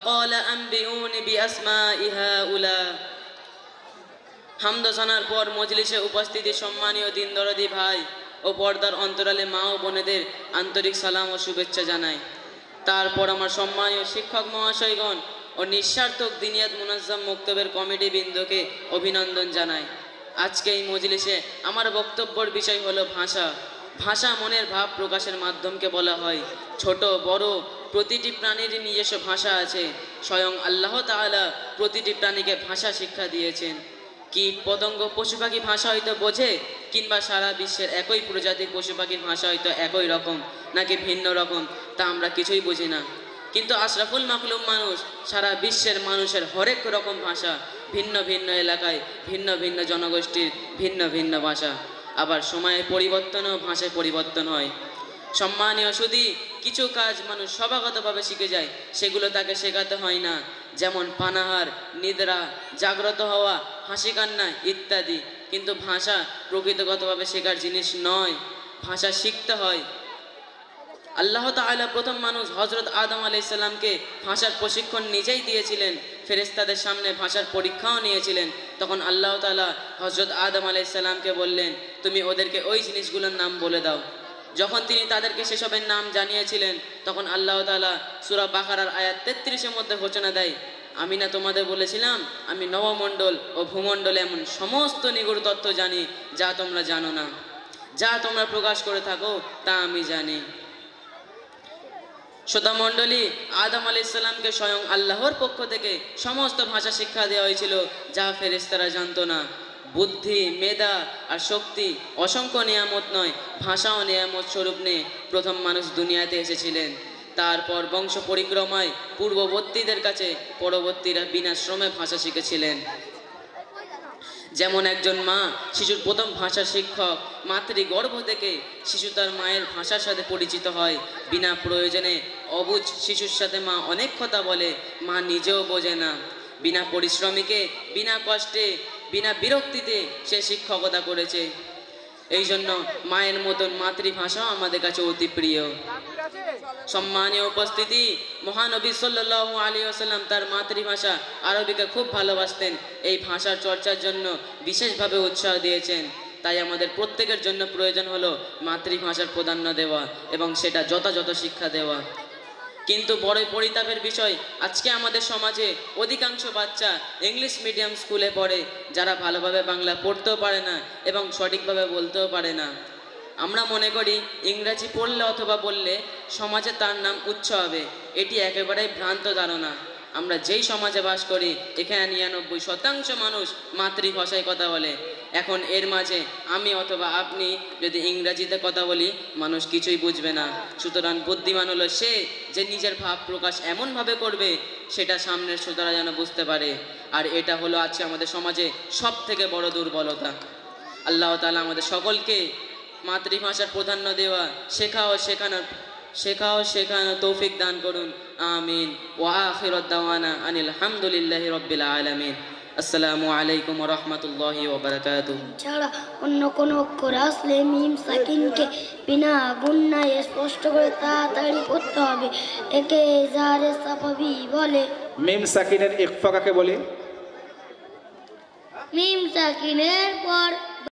قال أنبئوني بأسماء هؤلاء। হামদ সানার পর মজলিসে উপস্থিতি সম্মানীয় দিনদরদি ভাই ও পর্দার অন্তরালে মা ও বোনেদের আন্তরিক সালাম ও শুভেচ্ছা জানাই। তারপর আমার সম্মানীয় শিক্ষক মহাশয়গণ ও নিঃস্বার্থক দিনিয়াত মুনাজ্জাম মক্তবের কমিটি বৃন্দকে অভিনন্দন জানাই। আজকে এই মজলিসে আমার বক্তব্যের বিষয় হলো ভাষা। ভাষা মনের ভাব প্রকাশের মাধ্যমকে বলা হয়। ছোট বড় প্রতিটি প্রাণীর নিজস্ব ভাষা আছে। স্বয়ং আল্লাহ তাআলা প্রতিটি প্রাণীকে ভাষা শিক্ষা দিয়েছেন। কীট পতঙ্গ পশু পাখি ভাষা হয়তো বোঝে, কিংবা সারা বিশ্বের একই প্রজাতির পশু পাখির ভাষা হয়তো একই রকম নাকি ভিন্ন রকম, তা আমরা কিছুই বুঝি না। কিন্তু আশরাফুল মাখলুম মানুষ সারা বিশ্বের মানুষের হরেক রকম ভাষা, ভিন্ন ভিন্ন এলাকায় ভিন্ন ভিন্ন জনগোষ্ঠীর ভিন্ন ভিন্ন ভাষা। আবার সময়ের পরিবর্তনেও ভাষায় পরিবর্তন হয়। সম্মানীয় শুধু কিছু কাজ মানুষ স্বভাবগতভাবে শিখে যায়, সেগুলো তাকে শেখাতে হয় না। যেমন পানাহার, নিদ্রা, জাগ্রত হওয়া, হাসি কান্না ইত্যাদি। কিন্তু ভাষা প্রকৃতিগতভাবে শেখার জিনিস নয়, ভাষা শিখতে হয়। আল্লাহ তাআলা প্রথম মানুষ হযরত আদম আলাইহিস সালামকে ভাষার প্রশিক্ষণ নিজেই দিয়েছিলেন। ফেরেশতাদের সামনে ভাষার পরীক্ষাও নিয়েছিলেন। তখন আল্লাহ তাআলা হযরত আদম আলাইহিস সালামকে বললেন, তুমি ওদেরকে ওই জিনিসগুলোর নাম বলে দাও। যখন তিনি তাদেরকে সেসবের নাম জানিয়েছিলেন, তখন আল্লাহ তাআলা সূরা বাকারার আয়াত 33-এর মধ্যে ঘোষণা দেয়, আমি না তোমাদের বলেছিলাম আমি নবমণ্ডল ও ভূমণ্ডলে এমন সমস্ত নিগূঢ় তথ্য জানি যা তোমরা জানো না, যা তোমরা প্রকাশ করে থাকো তা আমি জানি। শ্রোতা মণ্ডলী, আদম আলাইহিস সালামকে স্বয়ং আল্লাহর পক্ষ থেকে সমস্ত ভাষা শিক্ষা দেওয়া হয়েছিল যা ফেরেশতারা জানতো না। বুদ্ধি, মেধা আর শক্তি অসংখ্য নিয়ামত নয়, ভাষাও নিয়ামত স্বরূপ নিয়ে প্রথম মানুষ দুনিয়াতে এসেছিলেন। তারপর বংশ পরিক্রমায় পূর্ববর্তীদের কাছে পরবর্তীরা বিনা শ্রমে ভাষা শিখেছিলেন। যেমন একজন মা শিশুর প্রথম ভাষা শিক্ষক। মাতৃগর্ভ থেকে শিশু তার মায়ের ভাষার সাথে পরিচিত হয়। বিনা প্রয়োজনে অবুঝ শিশুর সাথে মা অনেক কথা বলে, মা নিজেও বোঝে না। বিনা পরিশ্রমীকে বিনা কষ্টে বিনা বিরক্তিতে সে শিক্ষকতা করেছে। এই জন্য মায়ের মতন মাতৃভাষাও আমাদের কাছে অতি প্রিয়। সম্মানীয় উপস্থিতি, মহানবী সাল্লাল্লাহু আলাইহি ওয়াসাল্লাম তার মাতৃভাষা আরবিকে খুব ভালোবাসতেন। এই ভাষার চর্চার জন্য বিশেষভাবে উৎসাহ দিয়েছেন। তাই আমাদের প্রত্যেকের জন্য প্রয়োজন হলো মাতৃভাষার প্রাধান্য দেওয়া এবং সেটা যথাযথ শিক্ষা দেওয়া। কিন্তু বড় পরিতাপের বিষয়, আজকে আমাদের সমাজে অধিকাংশ বাচ্চা ইংলিশ মিডিয়াম স্কুলে পড়ে, যারা ভালোভাবে বাংলা পড়তেও পারে না এবং সঠিকভাবে বলতেও পারে না। আমরা মনে করি ইংরাজি পড়লে অথবা বললে সমাজে তার নাম উচ্চ হবে। এটি একেবারেই ভ্রান্ত ধারণা। আমরা যেই সমাজে বাস করি, এখানে 99% মানুষ মাতৃভাষায় কথা বলে। এখন এর মাঝে আমি অথবা আপনি যদি ইংরাজিতে কথা বলি, মানুষ কিছুই বুঝবে না। সুতরাং বুদ্ধিমান হলো সে যে নিজের ভাব প্রকাশ এমনভাবে করবে সেটা সামনের শ্রোতারা যেন বুঝতে পারে। আর এটা হলো আজকে আমাদের সমাজে সব থেকে বড় দুর্বলতা। আল্লাহ তাআলা আমাদের সকলকে মাতৃভাষার প্রাধান্য দেওয়া, শেখাও শেখানো তৌফিক দান করুন। আমিন। ওয়া আখিরুদ দাওয়ানা আনিল হামদুলিল্লাহি রাব্বিল আলামিন। আসসালামু আলাইকুম ওয়া রাহমাতুল্লাহি ওয়া বারাকাতুহু। ছাড়া অন্য কোন অক্ষর আসলে মিম সাকিনকে বিনা গুণনায় স্পষ্ট করে তাড়াতাড়ি পড়তে হবে। একে ইজহারে সাফাবি বলে। মিম সাকিনের ইখফা কাকে বলে? মিম সাকিনের পর